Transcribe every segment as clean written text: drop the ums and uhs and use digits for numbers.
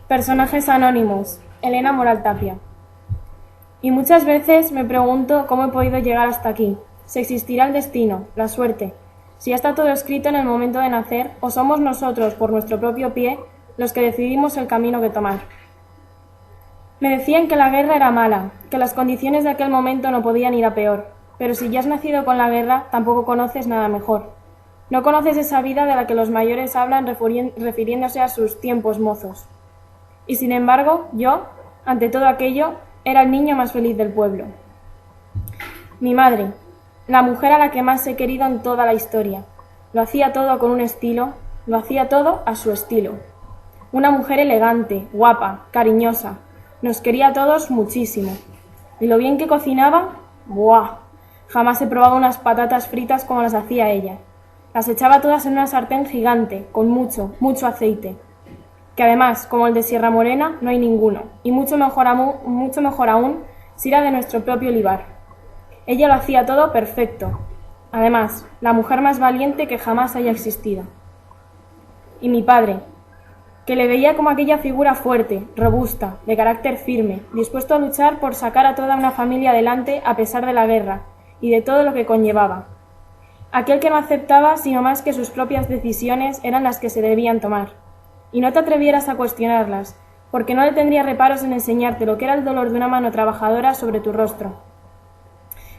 Personajes anónimos. Elena Moral Tapia. Y muchas veces me pregunto cómo he podido llegar hasta aquí. Si existirá el destino, la suerte, si ya está todo escrito en el momento de nacer, o somos nosotros, por nuestro propio pie, los que decidimos el camino que tomar. Me decían que la guerra era mala, que las condiciones de aquel momento no podían ir a peor, pero si ya has nacido con la guerra, tampoco conoces nada mejor. No conoces esa vida de la que los mayores hablan refiriéndose a sus tiempos mozos. Y sin embargo, yo, ante todo aquello, era el niño más feliz del pueblo. Mi madre, la mujer a la que más he querido en toda la historia, lo hacía todo con un estilo, lo hacía todo a su estilo. Una mujer elegante, guapa, cariñosa, nos quería a todos muchísimo. Y lo bien que cocinaba, ¡buah! Jamás he probado unas patatas fritas como las hacía ella. Las echaba todas en una sartén gigante, con mucho, mucho aceite. Que además, como el de Sierra Morena, no hay ninguno, y mucho mejor aún si era de nuestro propio olivar. Ella lo hacía todo perfecto. Además, la mujer más valiente que jamás haya existido. Y mi padre, que le veía como aquella figura fuerte, robusta, de carácter firme, dispuesto a luchar por sacar a toda una familia adelante a pesar de la guerra y de todo lo que conllevaba. Aquel que no aceptaba sino más que sus propias decisiones eran las que se debían tomar. Y no te atrevieras a cuestionarlas, porque no le tendría reparos en enseñarte lo que era el dolor de una mano trabajadora sobre tu rostro.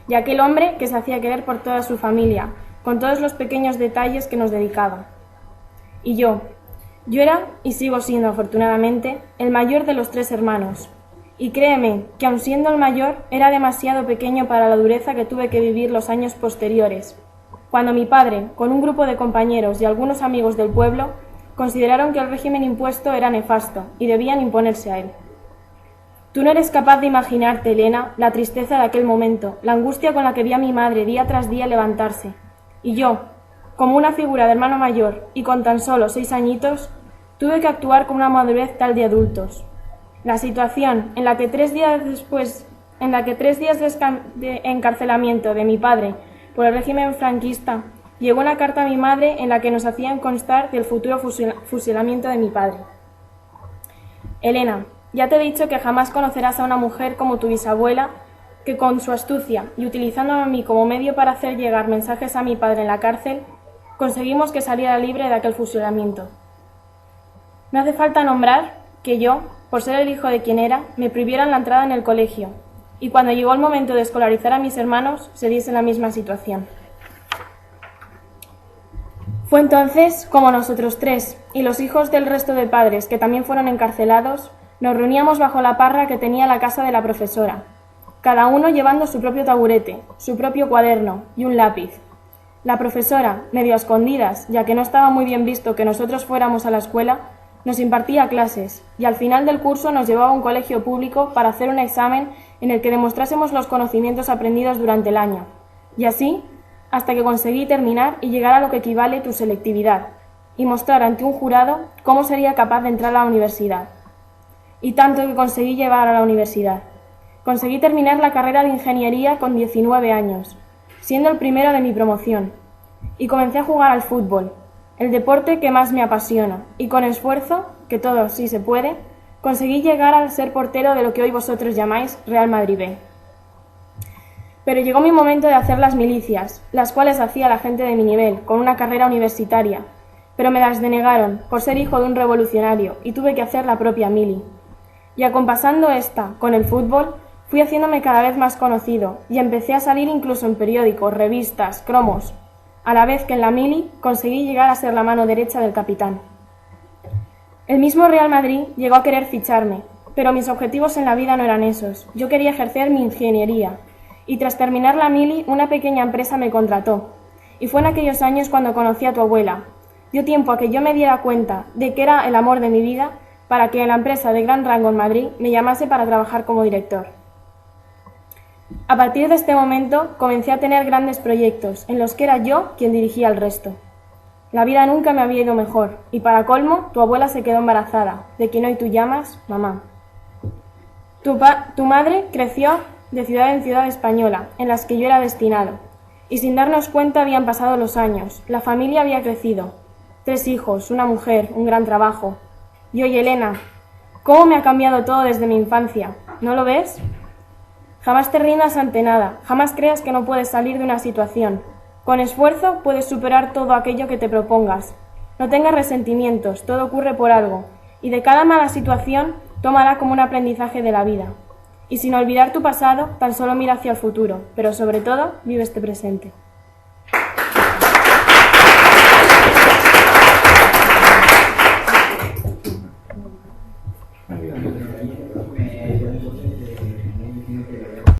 Y aquel hombre que se hacía querer por toda su familia, con todos los pequeños detalles que nos dedicaba. Y yo era, y sigo siendo afortunadamente, el mayor de los 3 hermanos. Y créeme que aun siendo el mayor, era demasiado pequeño para la dureza que tuve que vivir los años posteriores, cuando mi padre, con un grupo de compañeros y algunos amigos del pueblo, consideraron que el régimen impuesto era nefasto y debían imponerse a él. Tú no eres capaz de imaginarte, Elena, la tristeza de aquel momento, la angustia con la que vi a mi madre día tras día levantarse. Y yo, como una figura de hermano mayor y con tan solo 6 añitos, tuve que actuar con una madurez tal de adultos. La situación en la que 3 días de encarcelamiento de mi padre por el régimen franquista, llegó una carta a mi madre en la que nos hacían constar del futuro fusilamiento de mi padre. Elena, ya te he dicho que jamás conocerás a una mujer como tu bisabuela, que con su astucia y utilizándome a mí como medio para hacer llegar mensajes a mi padre en la cárcel, conseguimos que saliera libre de aquel fusilamiento. No hace falta nombrar que yo, por ser el hijo de quien era, me prohibieran la entrada en el colegio, y cuando llegó el momento de escolarizar a mis hermanos, se diese la misma situación. Fue entonces como nosotros 3 y los hijos del resto de padres que también fueron encarcelados, nos reuníamos bajo la parra que tenía la casa de la profesora, cada uno llevando su propio taburete, su propio cuaderno y un lápiz. La profesora, medio a escondidas, ya que no estaba muy bien visto que nosotros fuéramos a la escuela, nos impartía clases y al final del curso nos llevaba a un colegio público para hacer un examen en el que demostrásemos los conocimientos aprendidos durante el año. Y así, hasta que conseguí terminar y llegar a lo que equivale tu selectividad, y mostrar ante un jurado cómo sería capaz de entrar a la universidad. Y tanto que conseguí llegar a la universidad. Conseguí terminar la carrera de ingeniería con 19 años, siendo el primero de mi promoción, y comencé a jugar al fútbol, el deporte que más me apasiona, y con esfuerzo, que todo sí se puede, conseguí llegar a ser portero de lo que hoy vosotros llamáis Real Madrid B. Pero llegó mi momento de hacer las milicias, las cuales hacía la gente de mi nivel, con una carrera universitaria, pero me las denegaron por ser hijo de un revolucionario y tuve que hacer la propia mili. Y acompasando esta con el fútbol, fui haciéndome cada vez más conocido y empecé a salir incluso en periódicos, revistas, cromos, a la vez que en la mili conseguí llegar a ser la mano derecha del capitán. El mismo Real Madrid llegó a querer ficharme, pero mis objetivos en la vida no eran esos. Yo quería ejercer mi ingeniería, y tras terminar la mili, una pequeña empresa me contrató. Y fue en aquellos años cuando conocí a tu abuela. Dio tiempo a que yo me diera cuenta de que era el amor de mi vida para que en la empresa de gran rango en Madrid me llamase para trabajar como director. A partir de este momento comencé a tener grandes proyectos en los que era yo quien dirigía al resto. La vida nunca me había ido mejor y para colmo tu abuela se quedó embarazada, de quien hoy tú llamas mamá. Tu madre creció de ciudad en ciudad española, en las que yo era destinado, y sin darnos cuenta habían pasado los años, la familia había crecido. 3 hijos, una mujer, un gran trabajo. Y hoy, Elena, ¿cómo me ha cambiado todo desde mi infancia? ¿No lo ves? Jamás te rindas ante nada, jamás creas que no puedes salir de una situación. Con esfuerzo puedes superar todo aquello que te propongas. No tengas resentimientos, todo ocurre por algo, y de cada mala situación, tómala como un aprendizaje de la vida. Y sin olvidar tu pasado, tan solo mira hacia el futuro, pero sobre todo, vive este presente.